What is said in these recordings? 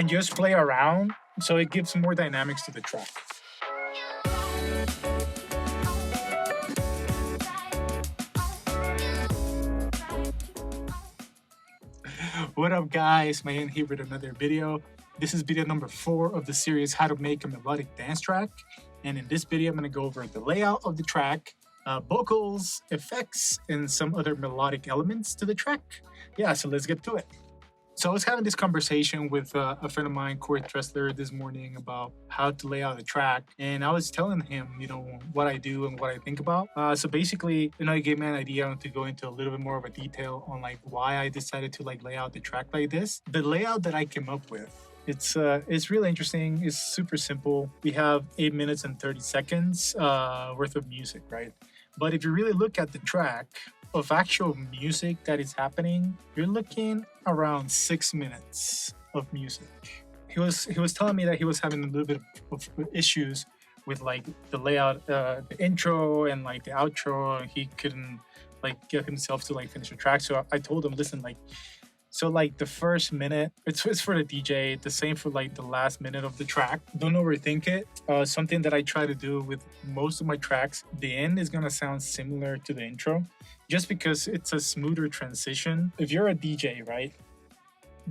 and just play around, so it gives more dynamics to the track. What up, guys? Mayan here with another video. This is video number 4 of the series How to Make a Melodic Dance Track. And in this video, I'm going to go over the layout of the track, vocals, effects, and some other melodic elements to the track. Yeah, so let's get to it. So I was having this conversation with a friend of mine, Corey Tressler, this morning about how to lay out a track. And I was telling him, what I do and what I think about. So basically, he gave me an idea to go into a little bit more of a detail on why I decided to lay out the track like this. The layout that I came up with, it's really interesting. It's super simple. We have 8 minutes and 30 seconds worth of music, right? But if you really look at the track of actual music that is happening, you're looking around 6 minutes of music. He was telling me that he was having a little bit of issues with the layout, the intro and the outro. He couldn't get himself to finish the track. So I told him, listen, the first minute, it's for the DJ, the same for the last minute of the track. Don't overthink it. Something that I try to do with most of my tracks, the end is gonna sound similar to the intro, just because it's a smoother transition. If you're a DJ, right,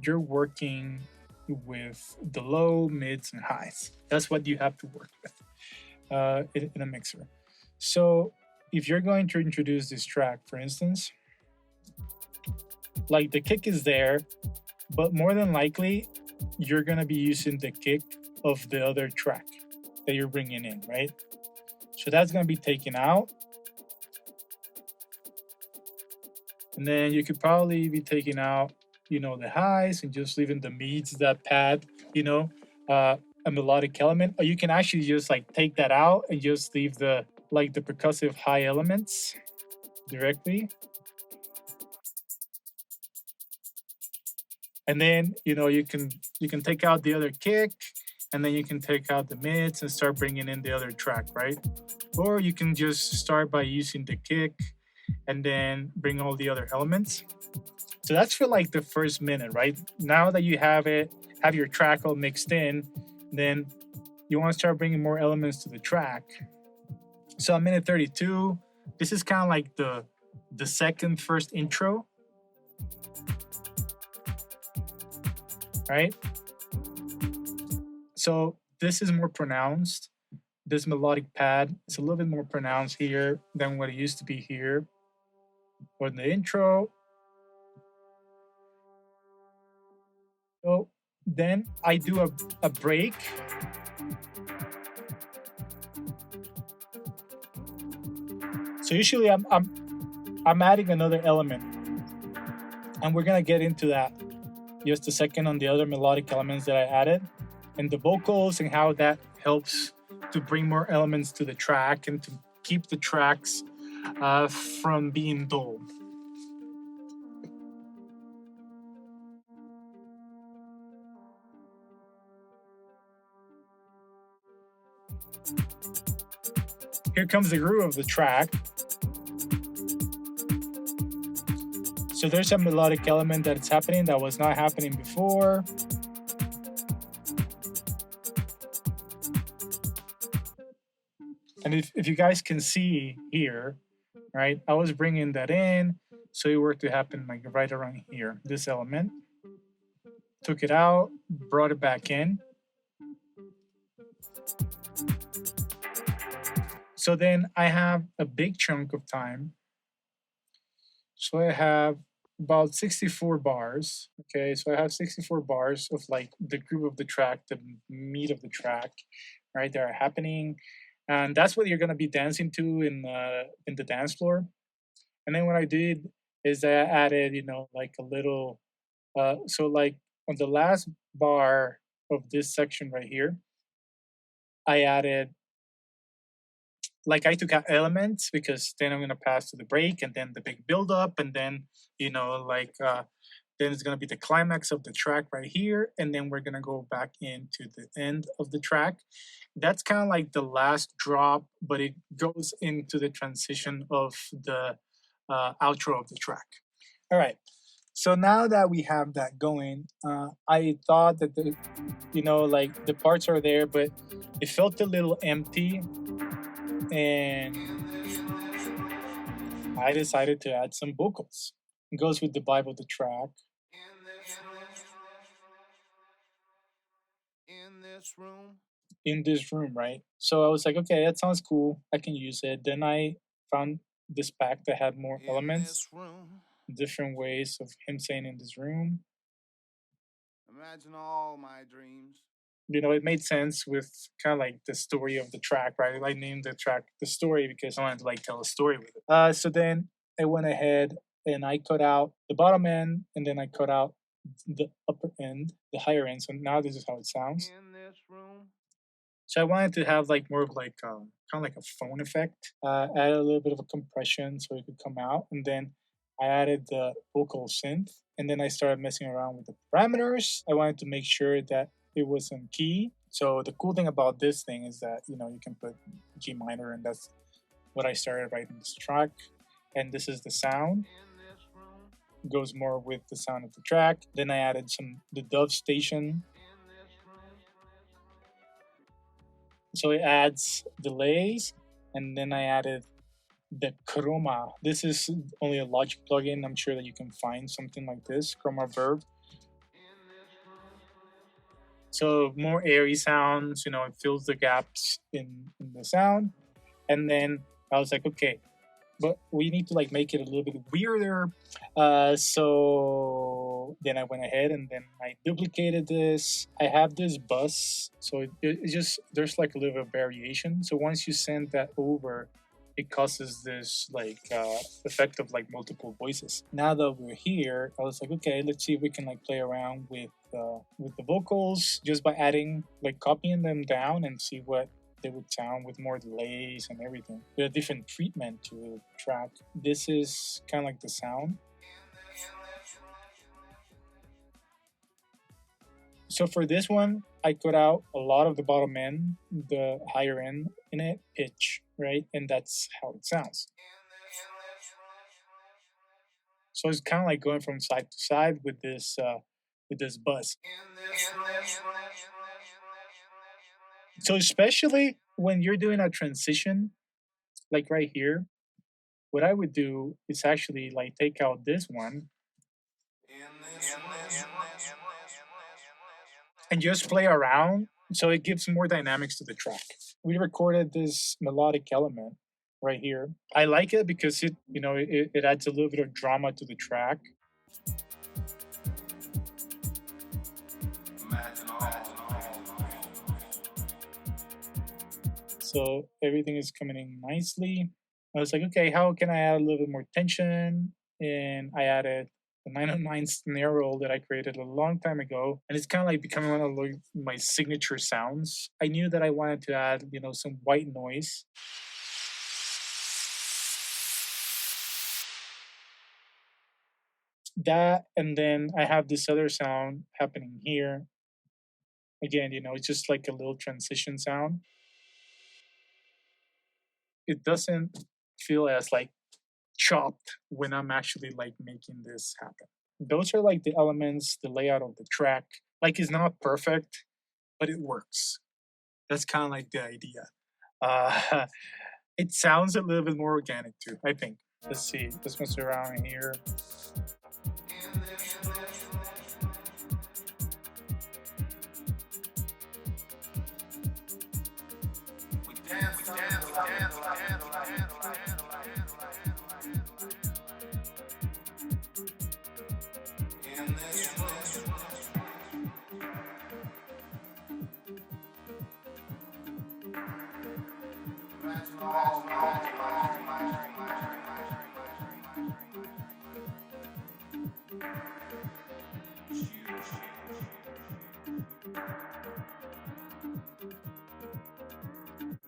you're working with the low, mids, and highs. That's what you have to work with in a mixer. So if you're going to introduce this track, for instance, the kick is there, but more than likely, you're gonna be using the kick of the other track that you're bringing in, right? So that's gonna be taken out. And then you could probably be taking out, the highs and just leaving the mids that pad, a melodic element. Or you can actually just take that out and just leave the percussive high elements directly. And then, you can take out the other kick, and then you can take out the mids and start bringing in the other track, right? Or you can just start by using the kick and then bring all the other elements. So that's for the first minute, right? Now that you have your track all mixed in, then you want to start bringing more elements to the track. So at minute 32, this is kind of the first intro. Right? So this is more pronounced. This melodic pad is a little bit more pronounced here than what it used to be here. Or in the intro. So then I do a break. So usually I'm adding another element, and we're gonna get into that just a second on the other melodic elements that I added, and the vocals and how that helps to bring more elements to the track and to keep the tracks from being dull. Here comes the groove of the track. So there's a melodic element that's happening that was not happening before. And if you guys can see here, right, I was bringing that in, so it were to happen right around here, this element. Took it out, brought it back in. So then I have a big chunk of time. So I have about 64 bars. Okay, so I have 64 bars of the groove of the track, the meat of the track, right? That are happening, and that's what you're gonna be dancing to in the dance floor. And then what I did is I added, a little. So on the last bar of this section right here, I added. I took out elements because then I'm going to pass to the break and then the big build up, and then, then it's going to be the climax of the track right here. And then we're going to go back into the end of the track. That's kind of the last drop, but it goes into the transition of the outro of the track. All right. So now that we have that going, I thought that like the parts are there, but it felt a little empty, and I decided to add some vocals. It goes with the vibe of the track. In this room, right? So I was like, okay, that sounds cool. I can use it. Then I found this pack that had more elements, different ways of him saying in this room. Imagine all my dreams. It made sense with kind of like the story of the track, right? I named the track The Story because I wanted to like tell a story with it. So then I went ahead and I cut out the bottom end, and then I cut out the upper end, the higher end. So now this is how it sounds. In this room. So I wanted to have like more of like kind of like a phone effect. Add a little bit of a compression so it could come out, and then I added the vocal synth, and then I started messing around with the parameters. I wanted to make sure that it was in key. So the cool thing about this thing is that you can put G minor, and that's what I started writing this track. And this is the sound. Goes more with the sound of the track. Then I added the dove station. So it adds delays, and then I added the chroma. This is only a Logic plugin. I'm sure that you can find something like this, chroma verb. So more airy sounds, it fills the gaps in the sound. And then I was like, okay, but we need to like make it a little bit weirder. So then I went ahead and then I duplicated this. I have this bus, so it just there's like a little bit of variation. So once you send that over, it causes this like effect of like multiple voices. Now that we're here, I was like, okay, let's see if we can like play around with the vocals just by adding like copying them down and see what they would sound with more delays and everything. With a different treatment to the track. This is kind of like the sound. So for this one, I cut out a lot of the bottom end, the higher end in it, pitch, right? And that's how it sounds. So it's kind of like going from side to side with this buzz. So especially when you're doing a transition, like right here, what I would do is actually like take out this one and just play around so it gives more dynamics to the track. We recorded this melodic element right here. I like it because it adds a little bit of drama to the track. So everything is coming in nicely. I was like, okay, how can I add a little bit more tension? And I added the 909 snare roll that I created a long time ago. And it's kind of like becoming one of my signature sounds. I knew that I wanted to add, some white noise. That, and then I have this other sound happening here. Again, it's just like a little transition sound. It doesn't feel as like chopped when I'm actually like making this happen. Those are like the elements, the layout of the track. Like it's not perfect, but it works. That's kind of like the idea. It sounds a little bit more organic too, I think. Let's see. Let's mess around here.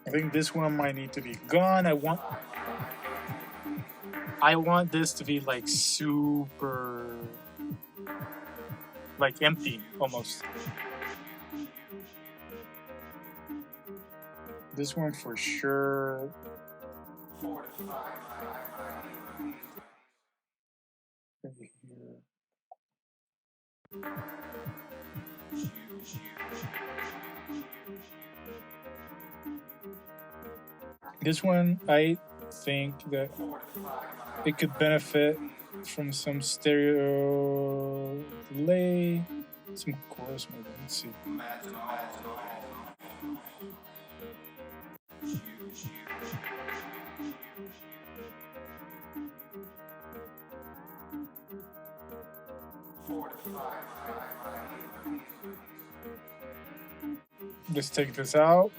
I think this one might need to be gone. I want this to be like super like empty almost. This one for sure. Right here. This one, I think that it could benefit from some stereo delay, some chorus maybe. Let's see. Let's take this out.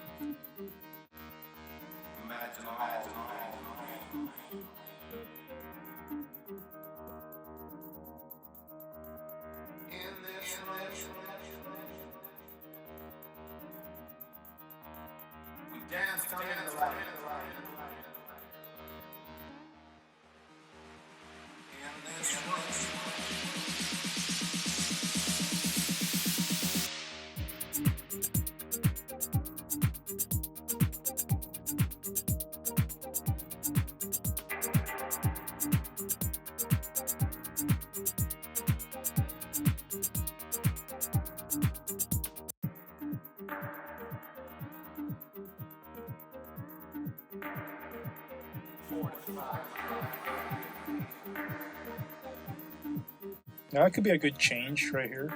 Now that could be a good change right here.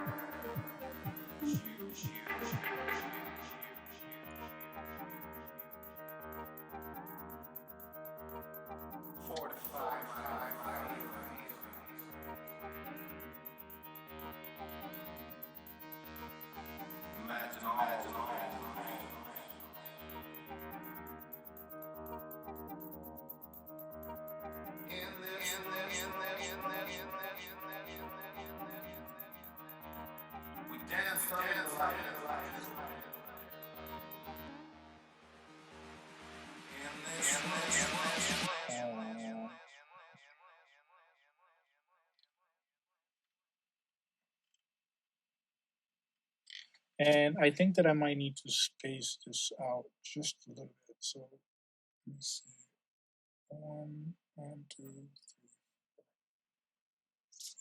And I think that I might need to space this out just a little bit. So let me see. 1, 2, 3,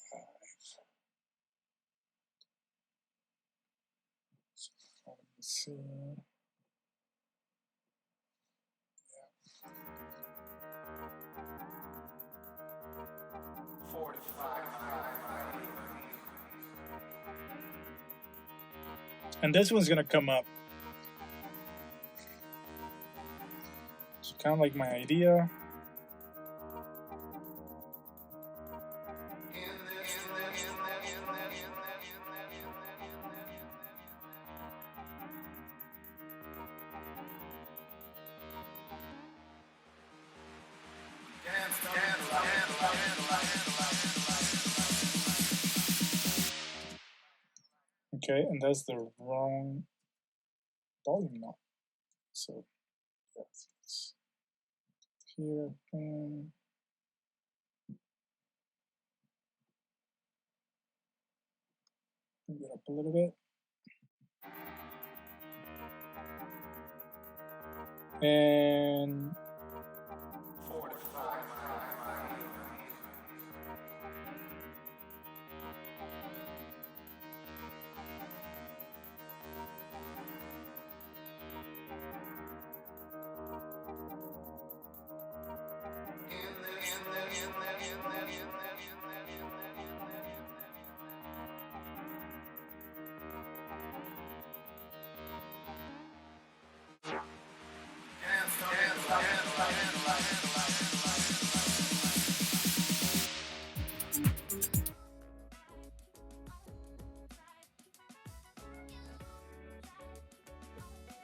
4, 5. So let me see. And this one's gonna come up. So kind of like my idea. Okay, and that's the wrong volume knob. So yes, it's here. Bring it up a little bit. And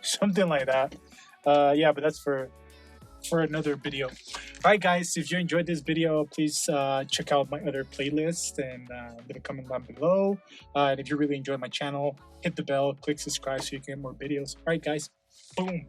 something like that. Yeah, but that's for another video. All right, guys, if you enjoyed this video, please check out my other playlist and leave a comment down below. And if you really enjoyed my channel, hit the bell, click subscribe so you can get more videos. All right, guys, boom.